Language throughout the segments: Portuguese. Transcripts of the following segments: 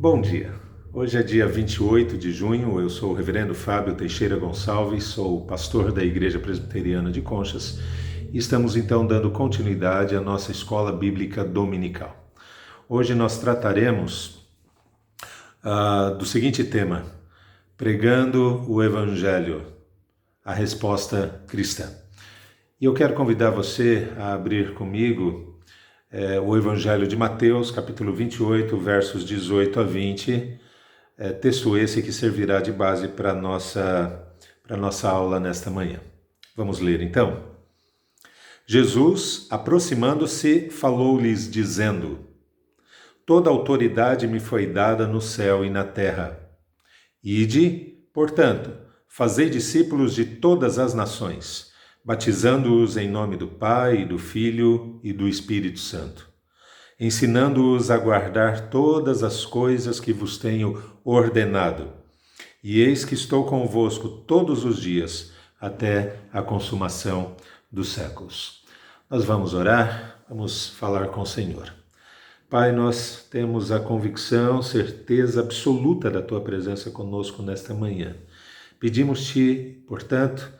Bom dia. Hoje é dia 28 de junho, eu sou o reverendo Fábio Teixeira Gonçalves, sou pastor da Igreja Presbiteriana de Conchas e estamos então dando continuidade à nossa escola bíblica dominical. Hoje nós trataremos do seguinte tema: pregando o Evangelho, a resposta cristã. E eu quero convidar você a abrir comigo o Evangelho de Mateus, capítulo 28, versos 18 a 20, texto esse que servirá de base para a nossa aula nesta manhã. Vamos ler então. Jesus, aproximando-se, falou-lhes dizendo: Toda autoridade me foi dada no céu e na terra. Ide, portanto, fazei discípulos de todas as nações, batizando-os em nome do Pai, do Filho e do Espírito Santo, ensinando-os a guardar todas as coisas que vos tenho ordenado. E eis que estou convosco todos os dias, até a consumação dos séculos. Nós vamos orar, vamos falar com o Senhor. Pai, nós temos a convicção, certeza absoluta da Tua presença conosco nesta manhã. Pedimos-te, portanto,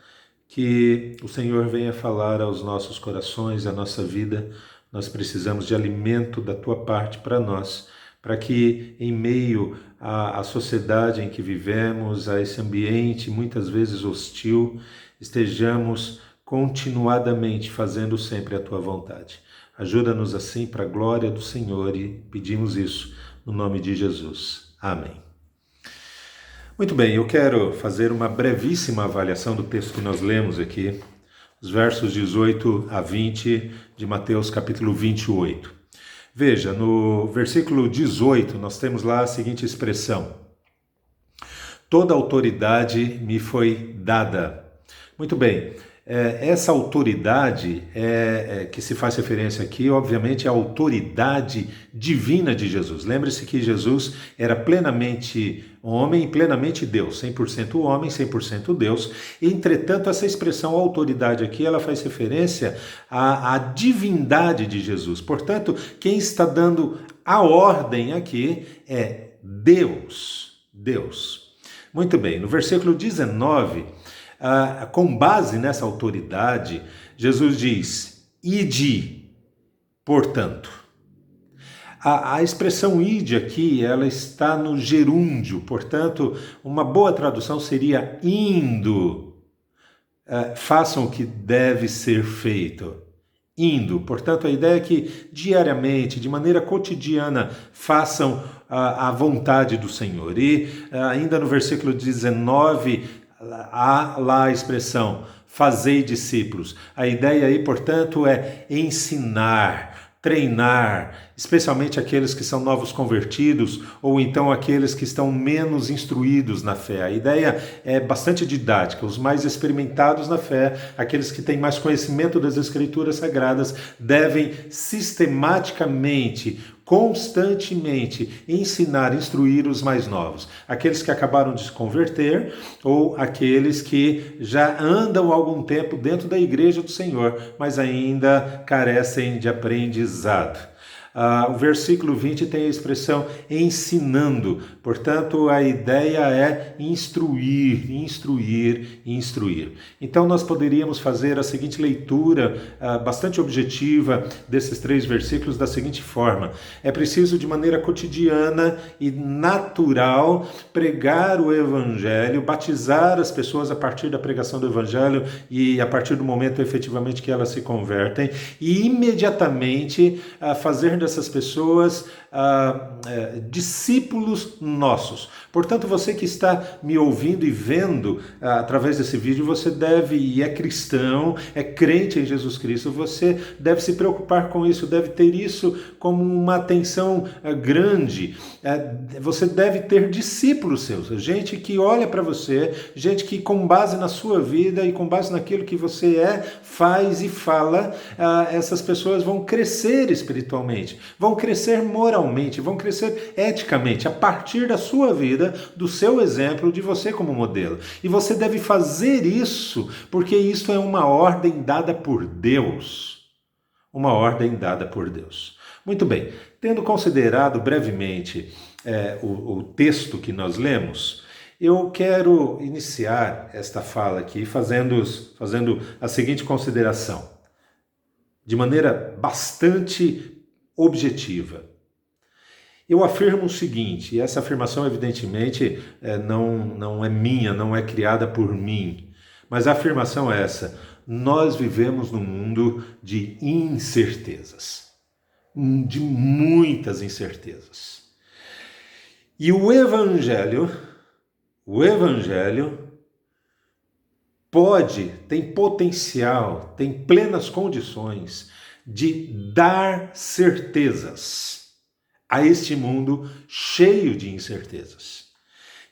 que o Senhor venha falar aos nossos corações, à nossa vida. Nós precisamos de alimento da Tua parte para nós, para que em meio à sociedade em que vivemos, a esse ambiente muitas vezes hostil, estejamos continuadamente fazendo sempre a Tua vontade. Ajuda-nos assim para a glória do Senhor e pedimos isso no nome de Jesus. Amém. Muito bem, eu quero fazer uma brevíssima avaliação do texto que nós lemos aqui, os versos 18 a 20 de Mateus capítulo 28. Veja, no versículo 18 nós temos lá a seguinte expressão: Toda autoridade me foi dada. Muito bem. Essa autoridade que se faz referência aqui, obviamente, é a autoridade divina de Jesus. Lembre-se que Jesus era plenamente homem e plenamente Deus, 100% homem, 100% Deus. Entretanto, essa expressão autoridade aqui, ela faz referência à divindade de Jesus. Portanto, quem está dando a ordem aqui é Deus. Deus. Muito bem, no versículo 19... com base nessa autoridade, Jesus diz: ide, portanto. A expressão ide aqui, ela está no gerúndio, portanto, uma boa tradução seria indo. Façam o que deve ser feito. Indo, portanto, a ideia é que diariamente, de maneira cotidiana, façam a vontade do Senhor. E ainda no versículo 19, há lá a expressão, fazei discípulos. A ideia aí, portanto, é ensinar, treinar, especialmente aqueles que são novos convertidos ou então aqueles que estão menos instruídos na fé. A ideia é bastante didática. Os mais experimentados na fé, aqueles que têm mais conhecimento das Escrituras Sagradas, devem sistematicamente, constantemente ensinar, instruir os mais novos. Aqueles que acabaram de se converter ou aqueles que já andam há algum tempo dentro da igreja do Senhor, mas ainda carecem de aprendizado. O versículo 20 tem a expressão ensinando, portanto a ideia é instruir, instruir, instruir. Então nós poderíamos fazer a seguinte leitura bastante objetiva desses 3 versículos da seguinte forma: é preciso de maneira cotidiana e natural pregar o Evangelho, batizar as pessoas a partir da pregação do Evangelho e a partir do momento efetivamente que elas se convertem e imediatamente fazer dessas pessoas discípulos nossos. Portanto, você que está me ouvindo e vendo através desse vídeo, você deve, e é cristão, é crente em Jesus Cristo, você deve se preocupar com isso, deve ter isso como uma atenção grande. Você deve ter discípulos seus, gente que olha para você, gente que com base na sua vida e com base naquilo que você faz e fala, essas pessoas vão crescer espiritualmente, vão crescer moralmente, vão crescer eticamente, a partir da sua vida, do seu exemplo, de você como modelo. E você deve fazer isso, porque isso é uma ordem dada por Deus. Uma ordem dada por Deus. Muito bem, tendo considerado brevemente o texto que nós lemos, eu quero iniciar esta fala aqui fazendo a seguinte consideração, de maneira bastante objetiva. Eu afirmo o seguinte, e essa afirmação evidentemente não é minha, não é criada por mim, mas a afirmação é essa: nós vivemos num mundo de incertezas, de muitas incertezas. E o Evangelho tem potencial, tem plenas condições de dar certezas a este mundo cheio de incertezas.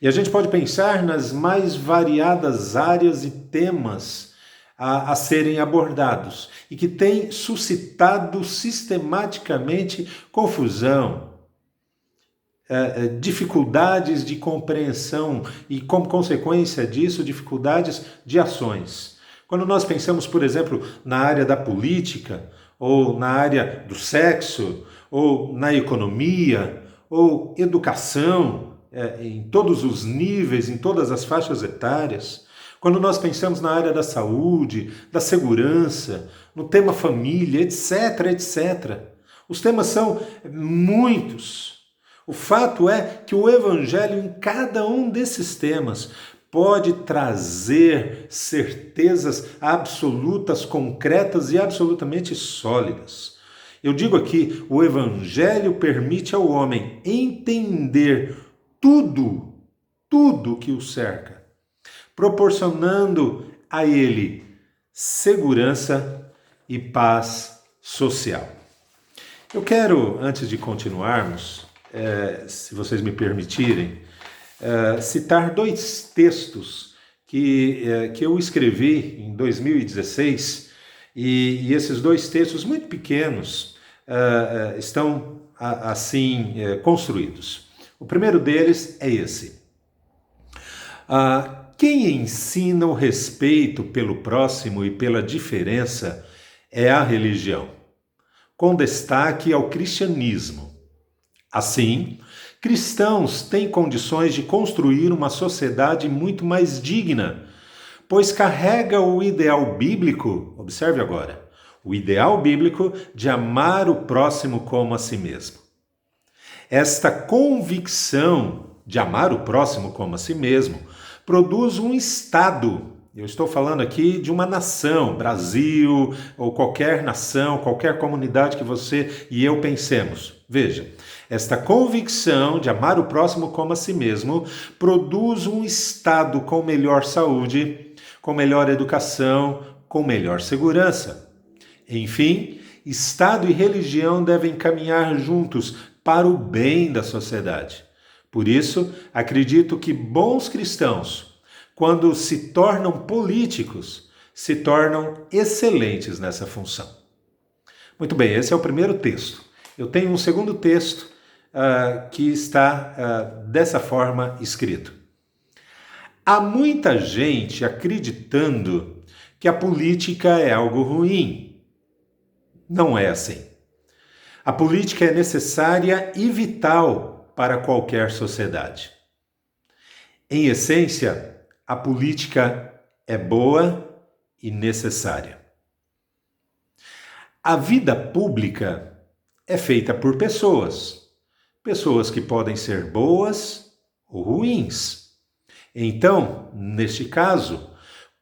E a gente pode pensar nas mais variadas áreas e temas a serem abordados e que têm suscitado sistematicamente confusão, dificuldades de compreensão e, como consequência disso, dificuldades de ações. Quando nós pensamos, por exemplo, na área da política, ou na área do sexo, ou na economia, ou educação, em todos os níveis, em todas as faixas etárias, quando nós pensamos na área da saúde, da segurança, no tema família, etc, etc. Os temas são muitos. O fato é que o Evangelho, em cada um desses temas, pode trazer certezas absolutas, concretas e absolutamente sólidas. Eu digo aqui, o Evangelho permite ao homem entender tudo que o cerca, proporcionando a ele segurança e paz social. Eu quero, antes de continuarmos, se vocês me permitirem, citar dois textos que eu escrevi em 2016, e esses dois textos muito pequenos estão assim construídos. O primeiro deles é esse. Quem ensina o respeito pelo próximo e pela diferença é a religião, com destaque ao cristianismo. Assim, cristãos têm condições de construir uma sociedade muito mais digna, pois carrega o ideal bíblico, observe agora, o ideal bíblico de amar o próximo como a si mesmo. Esta convicção de amar o próximo como a si mesmo produz um Estado. Eu estou falando aqui de uma nação, Brasil, ou qualquer nação, qualquer comunidade que você e eu pensemos. Veja, esta convicção de amar o próximo como a si mesmo produz um Estado com melhor saúde, com melhor educação, com melhor segurança. Enfim, Estado e religião devem caminhar juntos para o bem da sociedade. Por isso, acredito que bons cristãos, quando se tornam políticos, se tornam excelentes nessa função. Muito bem, esse é o primeiro texto. Eu tenho um segundo texto que está dessa forma escrito. Há muita gente acreditando que a política é algo ruim. Não é assim. A política é necessária e vital para qualquer sociedade. Em essência, a política é boa e necessária. A vida pública é feita por pessoas que podem ser boas ou ruins. Então, neste caso,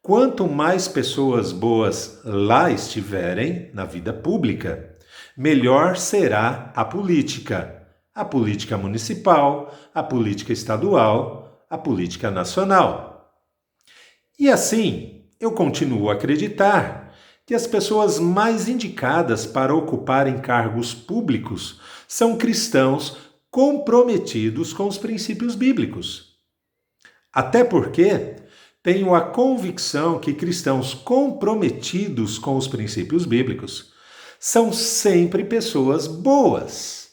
quanto mais pessoas boas lá estiverem na vida pública, melhor será a política municipal, a política estadual, a política nacional. E assim, eu continuo a acreditar que as pessoas mais indicadas para ocuparem cargos públicos são cristãos comprometidos com os princípios bíblicos. Até porque tenho a convicção que cristãos comprometidos com os princípios bíblicos são sempre pessoas boas.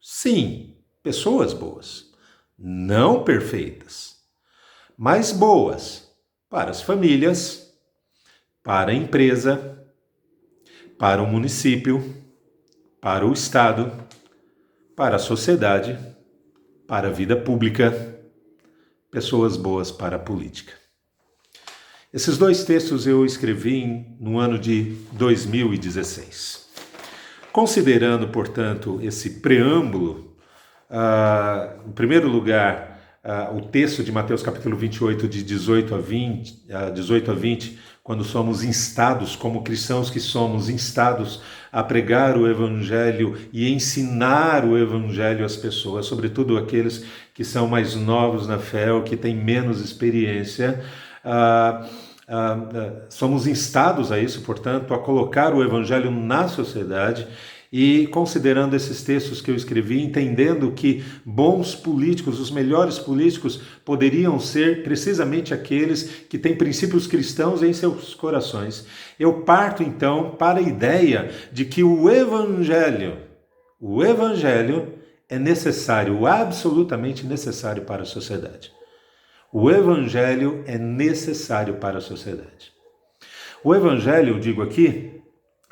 Sim, pessoas boas. Não perfeitas, mas boas para as famílias, para a empresa, para o município, para o Estado, para a sociedade, para a vida pública, pessoas boas para a política. Esses dois textos eu escrevi no ano de 2016. Considerando, portanto, esse preâmbulo, em primeiro lugar, o texto de Mateus capítulo 28, de 18 a 20, quando somos instados, como cristãos que somos instados a pregar o Evangelho e ensinar o Evangelho às pessoas, sobretudo aqueles que são mais novos na fé ou que têm menos experiência, somos instados a isso, portanto, a colocar o Evangelho na sociedade. E considerando esses textos que eu escrevi, entendendo que bons políticos, os melhores políticos, poderiam ser precisamente aqueles que têm princípios cristãos em seus corações, eu parto então para a ideia de que o Evangelho é necessário, absolutamente necessário para a sociedade. O Evangelho é necessário para a sociedade. O Evangelho, eu digo aqui,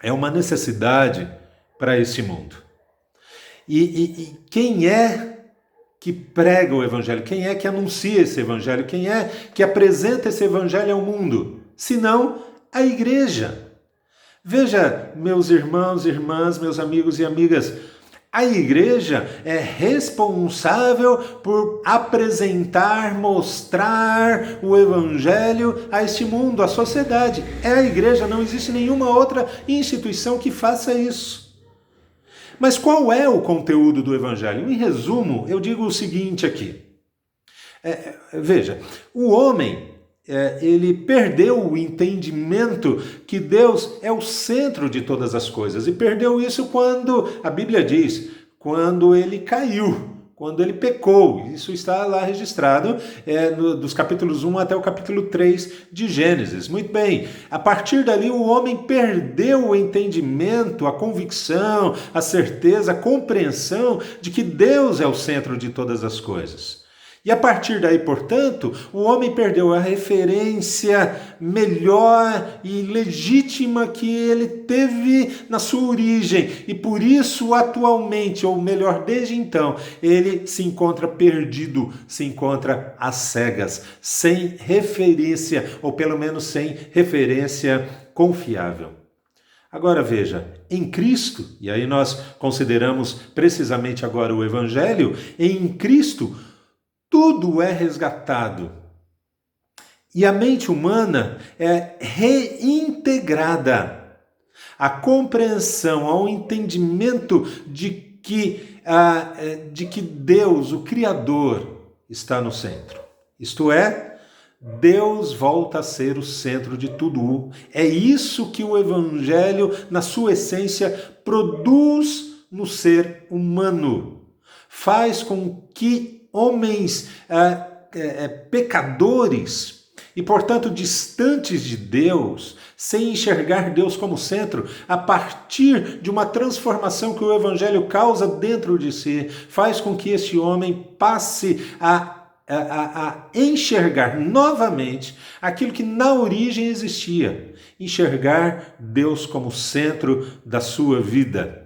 é uma necessidade para esse mundo. E quem é que prega o Evangelho? Quem é que anuncia esse Evangelho? Quem é que apresenta esse Evangelho ao mundo? Senão a igreja. Veja, meus irmãos, irmãs, meus amigos e amigas, a igreja é responsável por apresentar, mostrar o Evangelho a este mundo, à sociedade. É a igreja, não existe nenhuma outra instituição que faça isso. Mas qual é o conteúdo do Evangelho? Em resumo, eu digo o seguinte aqui. Veja, o homem, ele perdeu o entendimento que Deus é o centro de todas as coisas. E perdeu isso quando, a Bíblia diz, quando ele caiu, quando ele pecou. Isso está lá registrado dos capítulos 1 até o capítulo 3 de Gênesis. Muito bem, a partir dali o homem perdeu o entendimento, a convicção, a certeza, a compreensão de que Deus é o centro de todas as coisas. E a partir daí, portanto, o homem perdeu a referência melhor e legítima que ele teve na sua origem. E por isso, atualmente, ou melhor, desde então, ele se encontra perdido, se encontra às cegas, sem referência, ou pelo menos sem referência confiável. Agora veja, em Cristo, e aí nós consideramos precisamente agora o Evangelho, em Cristo, tudo é resgatado e a mente humana é reintegrada à compreensão, ao entendimento de que Deus, o Criador, está no centro. Isto é, Deus volta a ser o centro de tudo. É isso que o Evangelho, na sua essência, produz no ser humano. Faz com que homens pecadores e, portanto, distantes de Deus, sem enxergar Deus como centro, a partir de uma transformação que o Evangelho causa dentro de si, faz com que este homem passe a enxergar novamente aquilo que na origem existia, enxergar Deus como centro da sua vida.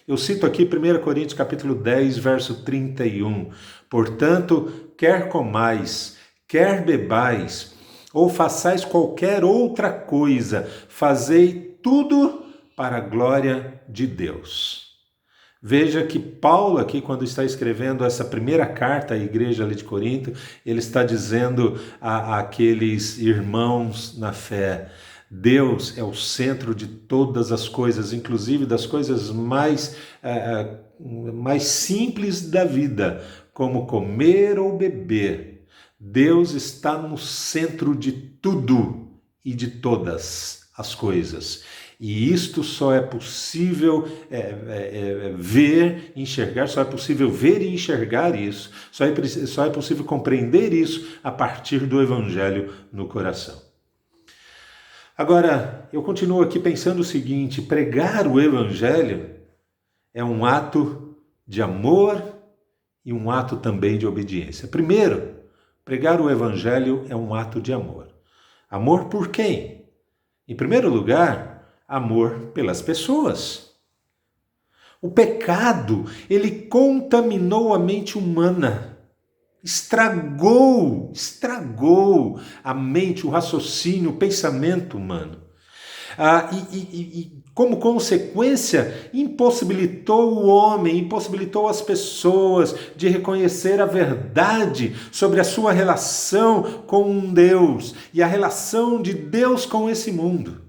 Eu cito aqui 1 Coríntios capítulo 10, verso 31. Portanto, quer comais, quer bebais, ou façais qualquer outra coisa, fazei tudo para a glória de Deus. Veja que Paulo aqui, quando está escrevendo essa primeira carta à igreja ali de Corinto, ele está dizendo àqueles irmãos na fé: Deus é o centro de todas as coisas, inclusive das coisas mais simples da vida, como comer ou beber. Deus está no centro de tudo e de todas as coisas. E isto só é possível ver, enxergar, só é possível ver e enxergar isso, só é possível compreender isso a partir do Evangelho no coração. Agora, eu continuo aqui pensando o seguinte: pregar o Evangelho é um ato de amor e um ato também de obediência. Primeiro, pregar o Evangelho é um ato de amor. Amor por quem? Em primeiro lugar, amor pelas pessoas. O pecado, ele contaminou a mente humana, estragou a mente, o raciocínio, o pensamento humano. Como consequência, impossibilitou o homem, impossibilitou as pessoas de reconhecer a verdade sobre a sua relação com Deus e a relação de Deus com esse mundo.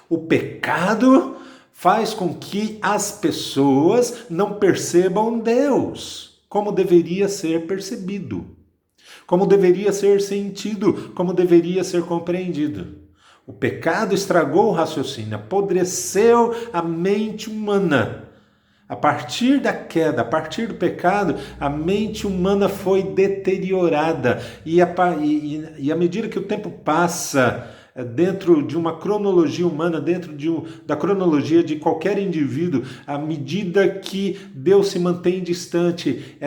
O pecado faz com que as pessoas não percebam Deus como deveria ser percebido, como deveria ser sentido, como deveria ser compreendido. O pecado estragou o raciocínio, apodreceu a mente humana. A partir da queda, a partir do pecado, a mente humana foi deteriorada. E à medida que o tempo passa, dentro de uma cronologia humana, dentro da cronologia de qualquer indivíduo, à medida que Deus se mantém distante,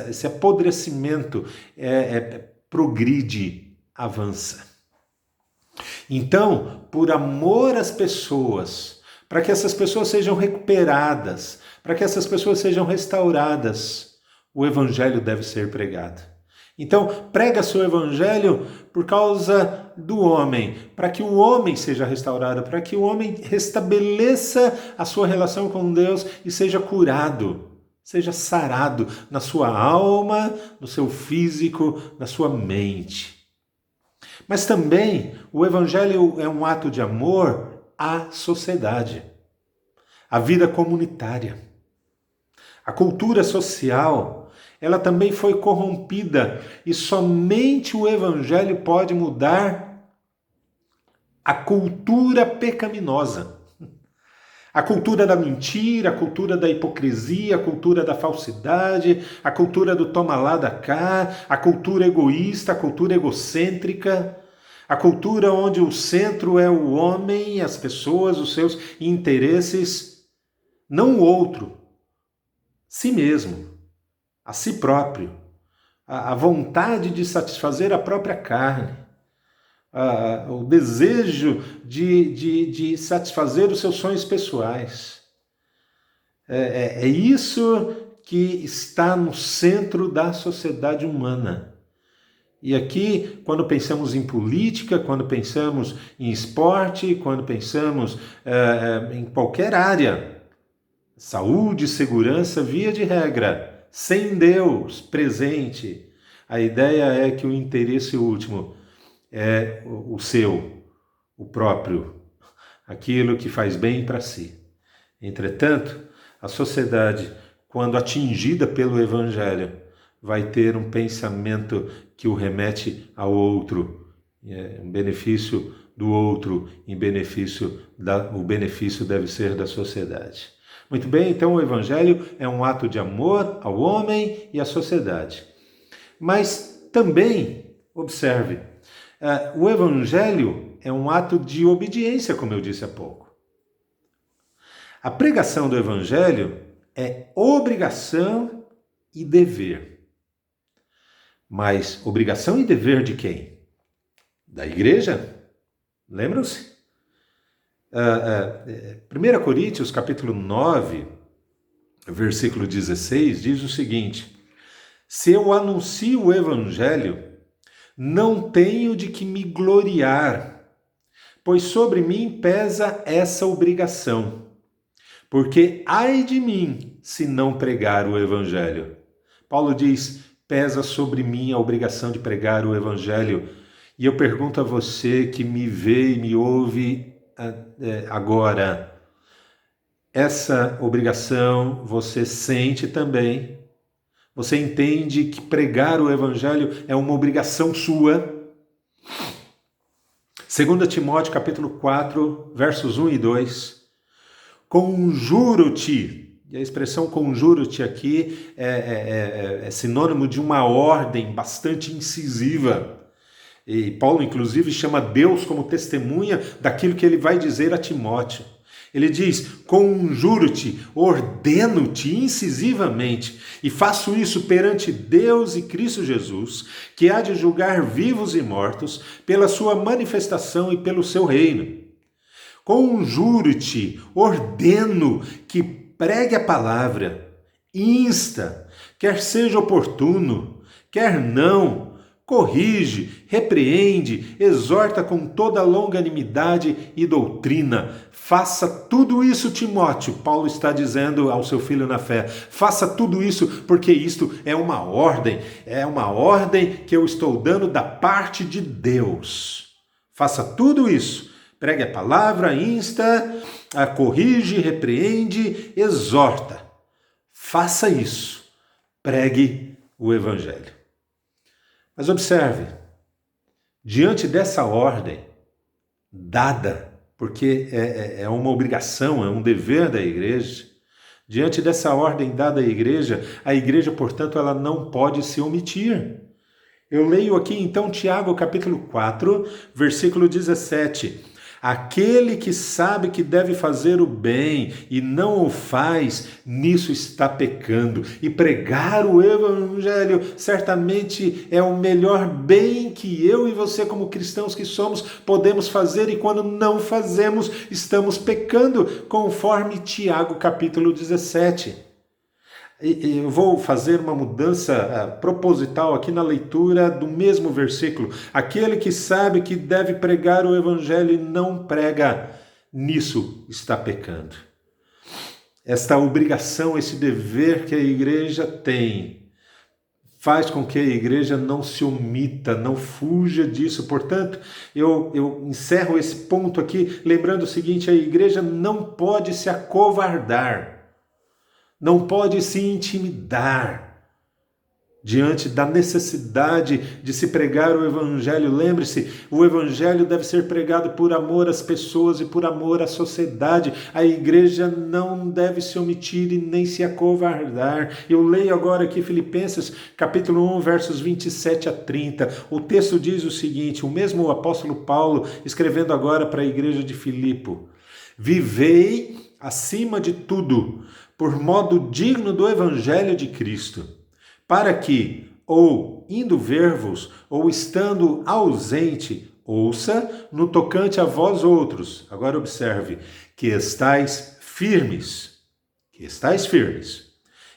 esse apodrecimento progride, avança. Então, por amor às pessoas, para que essas pessoas sejam recuperadas, para que essas pessoas sejam restauradas, o evangelho deve ser pregado. Então, prega-se o evangelho por causa do homem, para que o homem seja restaurado, para que o homem restabeleça a sua relação com Deus e seja curado, seja sarado na sua alma, no seu físico, na sua mente. Mas também o evangelho é um ato de amor à sociedade, à vida comunitária. A cultura social, ela também foi corrompida e somente o evangelho pode mudar a cultura pecaminosa. A cultura da mentira, a cultura da hipocrisia, a cultura da falsidade, a cultura do toma lá da cá, a cultura egoísta, a cultura egocêntrica, a cultura onde o centro é o homem, as pessoas, os seus interesses, não o outro, si mesmo, a si próprio, a vontade de satisfazer a própria carne. O desejo de satisfazer os seus sonhos pessoais. É isso que está no centro da sociedade humana. E aqui, quando pensamos em política, quando pensamos em esporte, quando pensamos em qualquer área, saúde, segurança, via de regra, sem Deus presente, a ideia é que o interesse último é o seu, o próprio, aquilo que faz bem para si. Entretanto, a sociedade, quando atingida pelo Evangelho, vai ter um pensamento que o remete ao outro, em benefício do outro, o benefício deve ser da sociedade. Muito bem, então o Evangelho é um ato de amor ao homem e à sociedade. Mas também, observe, o Evangelho é um ato de obediência, como eu disse há pouco. A pregação do Evangelho é obrigação e dever. Mas obrigação e dever de quem? Da igreja? Lembram-se? 1 Coríntios, capítulo 9, versículo 16, diz o seguinte: se eu anuncio o Evangelho, não tenho de que me gloriar, pois sobre mim pesa essa obrigação. Porque ai de mim se não pregar o Evangelho. Paulo diz, pesa sobre mim a obrigação de pregar o Evangelho. E eu pergunto a você que me vê e me ouve agora, essa obrigação você sente também? Você entende que pregar o Evangelho é uma obrigação sua? 2 Timóteo capítulo 4, versos 1 e 2. Conjuro-te, e a expressão conjuro-te aqui é sinônimo de uma ordem bastante incisiva. E Paulo, inclusive, chama Deus como testemunha daquilo que ele vai dizer a Timóteo. Ele diz, conjuro-te, ordeno-te incisivamente, e faço isso perante Deus e Cristo Jesus, que há de julgar vivos e mortos, pela sua manifestação e pelo seu reino. Conjuro-te, ordeno que pregue a palavra, insta, quer seja oportuno, quer não, corrige, repreende, exorta com toda longanimidade e doutrina. Faça tudo isso, Timóteo, Paulo está dizendo ao seu filho na fé. Faça tudo isso porque isto é uma ordem que eu estou dando da parte de Deus. Faça tudo isso. Pregue a palavra, insta, corrige, repreende, exorta. Faça isso. Pregue o evangelho. Mas observe, diante dessa ordem dada, porque é uma obrigação, é um dever da igreja, diante dessa ordem dada à igreja, a igreja, portanto, ela não pode se omitir. Eu leio aqui então Tiago capítulo 4, versículo 17. Aquele que sabe que deve fazer o bem e não o faz, nisso está pecando. E pregar o evangelho certamente é o melhor bem que eu e você, como cristãos que somos, podemos fazer, e quando não fazemos, estamos pecando, conforme Tiago capítulo 17. Eu vou fazer uma mudança proposital aqui na leitura do mesmo versículo. Aquele que sabe que deve pregar o evangelho e não prega, nisso está pecando. Esta obrigação, esse dever que a igreja tem, faz com que a igreja não se omita, não fuja disso. Portanto, eu encerro esse ponto aqui lembrando o seguinte: a igreja não pode se acovardar, não pode se intimidar diante da necessidade de se pregar o evangelho. Lembre-se, o evangelho deve ser pregado por amor às pessoas e por amor à sociedade. A igreja não deve se omitir e nem se acovardar. Eu leio agora aqui Filipenses capítulo 1, versos 27 a 30. O texto diz o seguinte, o mesmo apóstolo Paulo escrevendo agora para a igreja de Filipo: vivei acima de tudo por modo digno do evangelho de Cristo, para que, ou indo ver-vos, ou estando ausente, ouça no tocante a vós outros. Agora observe, que estáis firmes,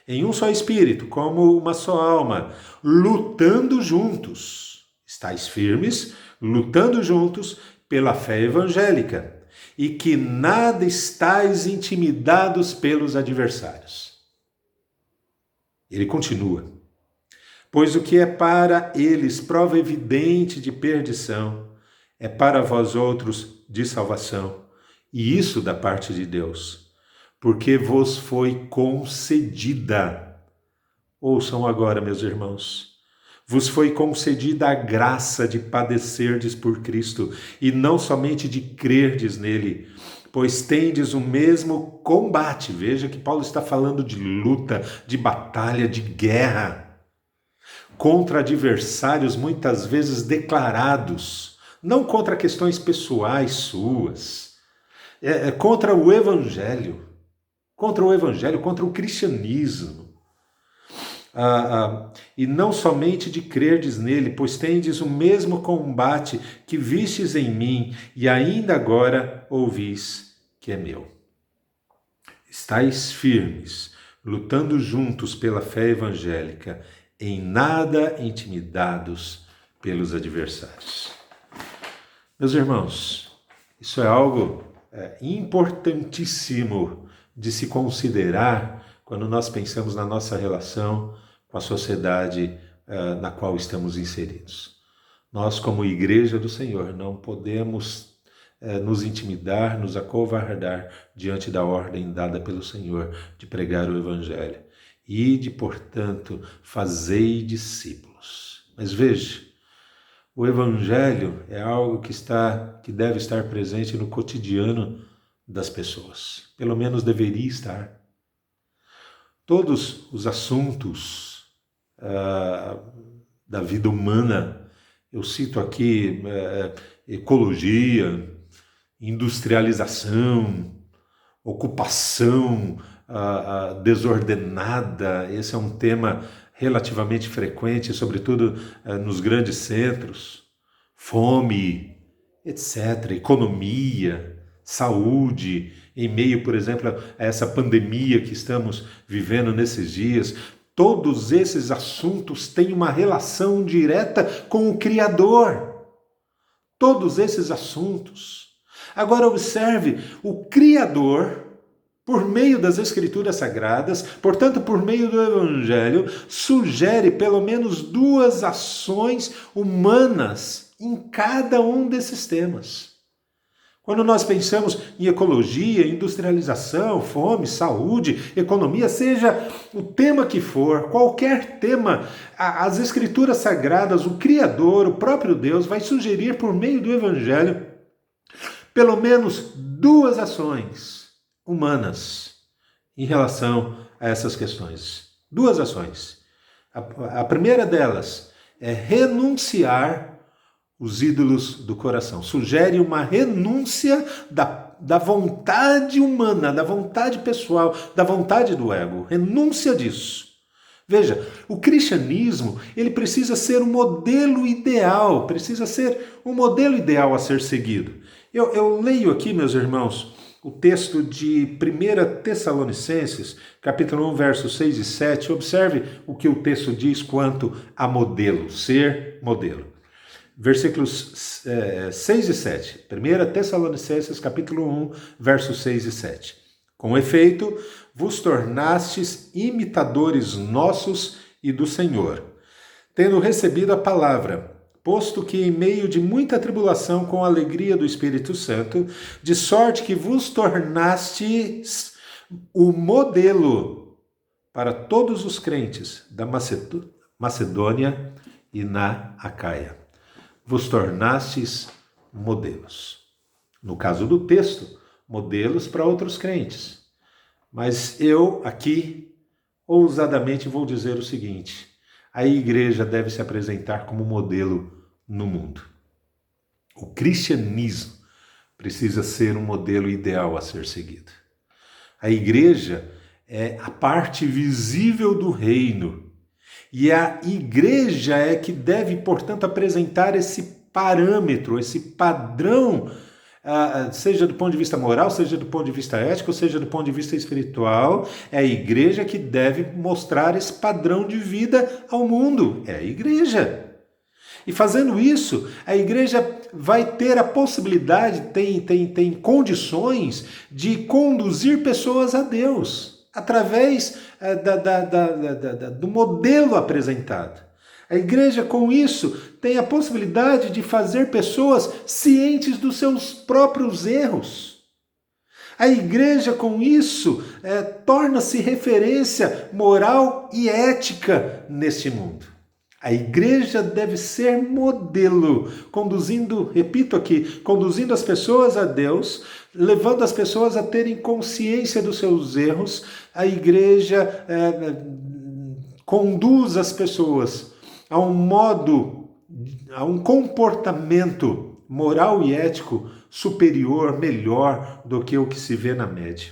em um só espírito, como uma só alma, lutando juntos. Estáis firmes, lutando juntos pela fé evangélica, e que nada estáis intimidados pelos adversários. Ele continua: pois o que é para eles prova evidente de perdição, é para vós outros de salvação, e isso da parte de Deus, porque vos foi concedida. Ouçam agora, meus irmãos, vos foi concedida a graça de padecerdes por Cristo, e não somente de crerdes nele, pois tendes o mesmo combate. Veja que Paulo está falando de luta, de batalha, de guerra, contra adversários muitas vezes declarados, não contra questões pessoais suas, contra o evangelho, contra o cristianismo. E não somente de crerdes nele, pois tendes o mesmo combate que vistes em mim, e ainda agora ouvis que é meu. Estais firmes, lutando juntos pela fé evangélica, em nada intimidados pelos adversários. Meus irmãos, isso é algo importantíssimo de se considerar quando nós pensamos na nossa relação com a sociedade na qual estamos inseridos. Nós, como igreja do Senhor, não podemos nos intimidar, nos acovardar diante da ordem dada pelo Senhor de pregar o evangelho. Ide, portanto, fazei discípulos. Mas veja, o evangelho é algo que deve estar presente no cotidiano das pessoas. Pelo menos deveria estar. Todos os assuntos da vida humana, eu cito aqui ecologia, industrialização, ocupação desordenada. Esse é um tema relativamente frequente, sobretudo nos grandes centros. Fome, etc., economia, saúde, em meio, por exemplo, a essa pandemia que estamos vivendo nesses dias. Todos esses assuntos têm uma relação direta com o Criador. Todos esses assuntos. Agora observe, o Criador, por meio das Escrituras Sagradas, portanto, por meio do Evangelho, sugere pelo menos 2 ações humanas em cada um desses temas. Quando nós pensamos em ecologia, industrialização, fome, saúde, economia, seja o tema que for, qualquer tema, as Escrituras Sagradas, o Criador, o próprio Deus, vai sugerir por meio do Evangelho pelo menos 2 ações humanas em relação a essas questões. 2 ações. A primeira delas é renunciar os ídolos do coração. Sugere uma renúncia da vontade humana, da vontade pessoal, da vontade do ego. Renúncia disso. Veja, o cristianismo, ele precisa ser um modelo ideal, precisa ser um modelo ideal a ser seguido. Eu leio aqui, meus irmãos, o texto de 1 Tessalonicenses, capítulo 1, versos 6 e 7. Observe o que o texto diz quanto a modelo, ser modelo. Versículos 6 e 7. 1 Tessalonicenses, capítulo 1, versos 6 e 7. Com efeito, vos tornastes imitadores nossos e do Senhor, tendo recebido a palavra, posto que em meio de muita tribulação com a alegria do Espírito Santo, de sorte que vos tornastes o modelo para todos os crentes da Macedônia e na Acaia. Vos tornastes modelos. No caso do texto, modelos para outros crentes. Mas eu aqui, ousadamente, vou dizer o seguinte: a igreja deve se apresentar como modelo no mundo. O cristianismo precisa ser um modelo ideal a ser seguido. A igreja é a parte visível do reino. E a igreja é que deve, portanto, apresentar esse parâmetro, esse padrão, seja do ponto de vista moral, seja do ponto de vista ético, seja do ponto de vista espiritual. É a igreja que deve mostrar esse padrão de vida ao mundo. É a igreja. E fazendo isso, a igreja vai ter a possibilidade, tem condições de conduzir pessoas a Deus, através do modelo apresentado. A igreja, com isso, tem a possibilidade de fazer pessoas cientes dos seus próprios erros. A igreja, com isso, torna-se referência moral e ética neste mundo. A igreja deve ser modelo, conduzindo, repito aqui, conduzindo as pessoas a Deus, levando as pessoas a terem consciência dos seus erros. A igreja conduz as pessoas a um modo, a um comportamento moral e ético superior, melhor do que o que se vê na média.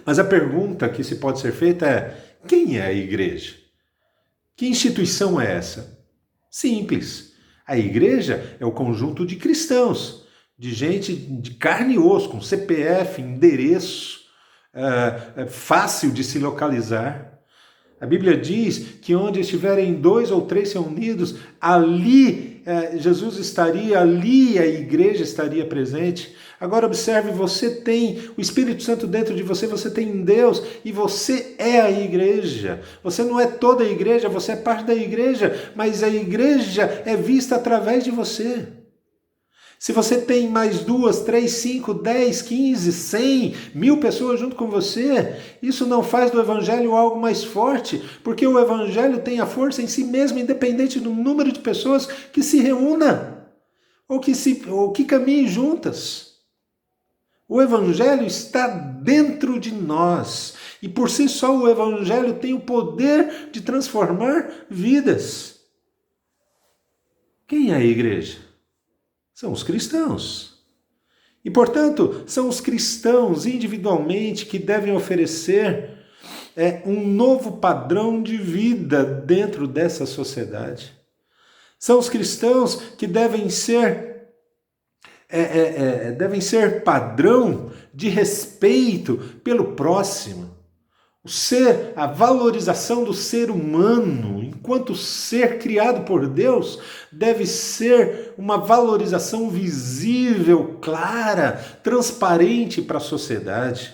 Mas a pergunta que se pode ser feita é: quem é a igreja? Que instituição é essa? Simples. A igreja é o conjunto de cristãos, de gente de carne e osso, com CPF, endereço, fácil de se localizar. A Bíblia diz que onde estiverem 2 ou 3 reunidos, ali Jesus estaria, ali a igreja estaria presente. Agora observe, você tem o Espírito Santo dentro de você, você tem Deus e você é a igreja. Você não é toda a igreja, você é parte da igreja, mas a igreja é vista através de você. Se você tem mais 2, 3, 5, 10, 15, 100, 1000 pessoas junto com você, isso não faz do evangelho algo mais forte, porque o evangelho tem a força em si mesmo, independente do número de pessoas que se reúna ou que caminhem juntas. O evangelho está dentro de nós e por si só o evangelho tem o poder de transformar vidas. Quem é a igreja? São os cristãos. E, portanto, são os cristãos individualmente que devem oferecer um novo padrão de vida dentro dessa sociedade. São os cristãos que devem ser devem ser padrão de respeito pelo próximo. A valorização do ser humano, enquanto ser criado por Deus, deve ser uma valorização visível, clara, transparente para a sociedade.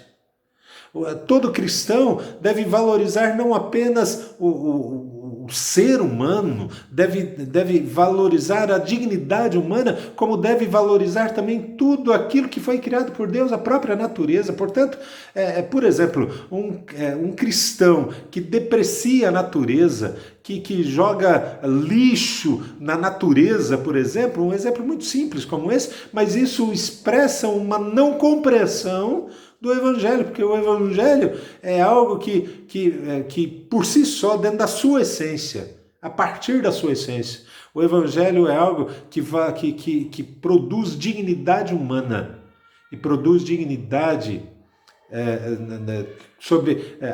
Todo cristão deve valorizar não apenas o ser humano, deve valorizar a dignidade humana, como deve valorizar também tudo aquilo que foi criado por Deus, a própria natureza. Portanto, por exemplo, um cristão que deprecia a natureza, que joga lixo na natureza, por exemplo, um exemplo muito simples como esse, mas isso expressa uma não compreensão do Evangelho, porque o Evangelho é algo que por si só, dentro da sua essência, a partir da sua essência, o Evangelho é algo que produz dignidade humana e produz dignidade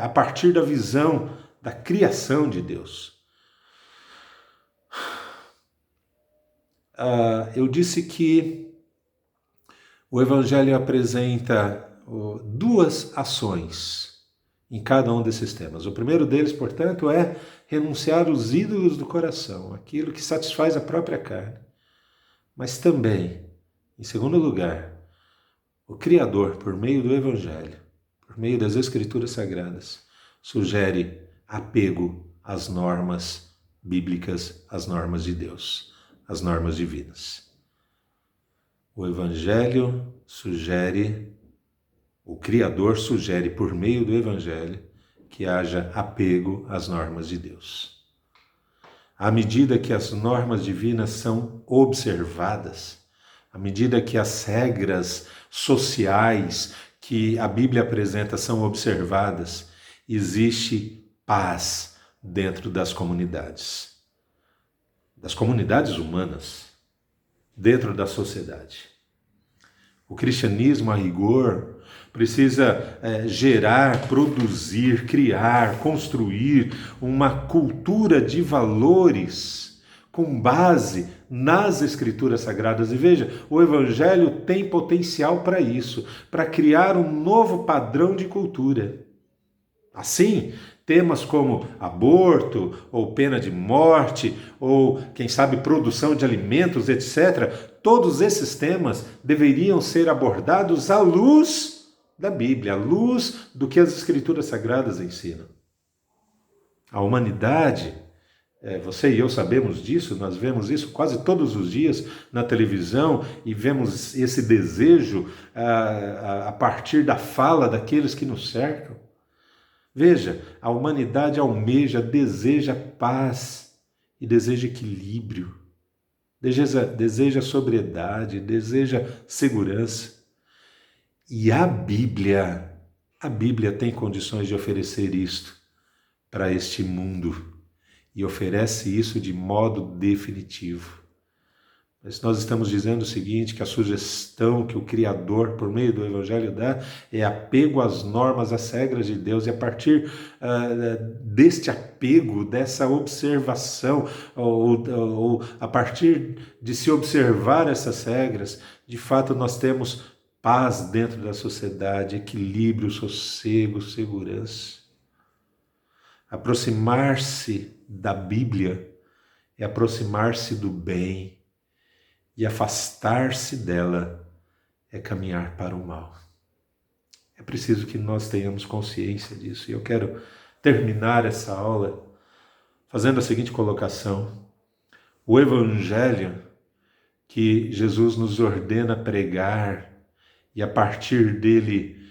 a partir da visão da criação de Deus. Eu disse que o Evangelho apresenta duas ações em cada um desses temas. O primeiro deles, portanto, é renunciar aos ídolos do coração, aquilo que satisfaz a própria carne. Mas também, em segundo lugar, o Criador, por meio do Evangelho, por meio das Escrituras Sagradas, sugere apego às normas bíblicas, às normas de Deus, às normas divinas. O Evangelho o Criador sugere por meio do Evangelho que haja apego às normas de Deus. À medida que as normas divinas são observadas, à medida que as regras sociais que a Bíblia apresenta são observadas, existe paz dentro das comunidades humanas, dentro da sociedade. O cristianismo, a rigor, precisa gerar, produzir, criar, construir uma cultura de valores com base nas Escrituras Sagradas. E veja, o Evangelho tem potencial para isso, para criar um novo padrão de cultura. Assim, temas como aborto, ou pena de morte, ou, quem sabe, produção de alimentos, etc., todos esses temas deveriam ser abordados à luz da Bíblia, à luz do que as Escrituras Sagradas ensinam. A humanidade, você e eu sabemos disso, nós vemos isso quase todos os dias na televisão e vemos esse desejo a partir da fala daqueles que nos cercam. Veja, a humanidade almeja, deseja paz e deseja equilíbrio, deseja sobriedade, deseja segurança. E a Bíblia tem condições de oferecer isto para este mundo e oferece isso de modo definitivo. Mas nós estamos dizendo o seguinte, que a sugestão que o Criador, por meio do Evangelho, dá é apego às normas, às regras de Deus, e a partir deste apego, dessa observação, ou a partir de se observar essas regras, de fato nós temos paz dentro da sociedade, equilíbrio, sossego, segurança. Aproximar-se da Bíblia é aproximar-se do bem, e afastar-se dela é caminhar para o mal. É preciso que nós tenhamos consciência disso. E eu quero terminar essa aula fazendo a seguinte colocação. O Evangelho que Jesus nos ordena pregar e a partir dele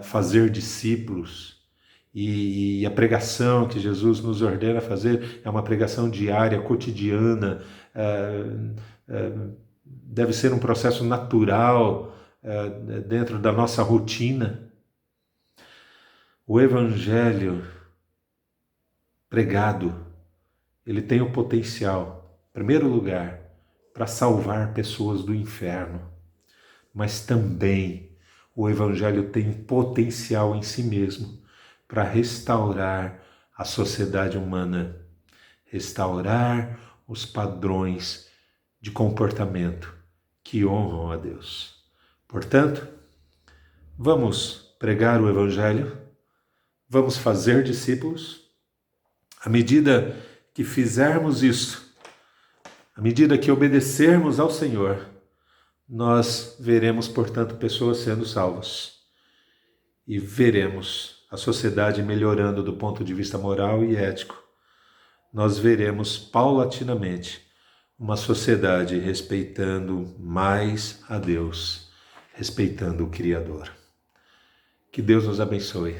fazer discípulos, e a pregação que Jesus nos ordena fazer é uma pregação diária, cotidiana, deve ser um processo natural dentro da nossa rotina. O Evangelho pregado, ele tem o potencial, em primeiro lugar, para salvar pessoas do inferno, mas também o Evangelho tem potencial em si mesmo para restaurar a sociedade humana, restaurar os padrões de comportamento que honram a Deus. Portanto, vamos pregar o Evangelho, vamos fazer discípulos. À medida que fizermos isso, à medida que obedecermos ao Senhor, nós veremos, portanto, pessoas sendo salvas e veremos a sociedade melhorando do ponto de vista moral e ético. Nós veremos paulatinamente uma sociedade respeitando mais a Deus, respeitando o Criador. Que Deus nos abençoe.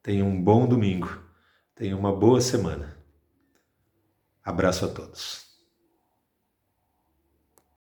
Tenha um bom domingo. Tenha uma boa semana. Abraço a todos.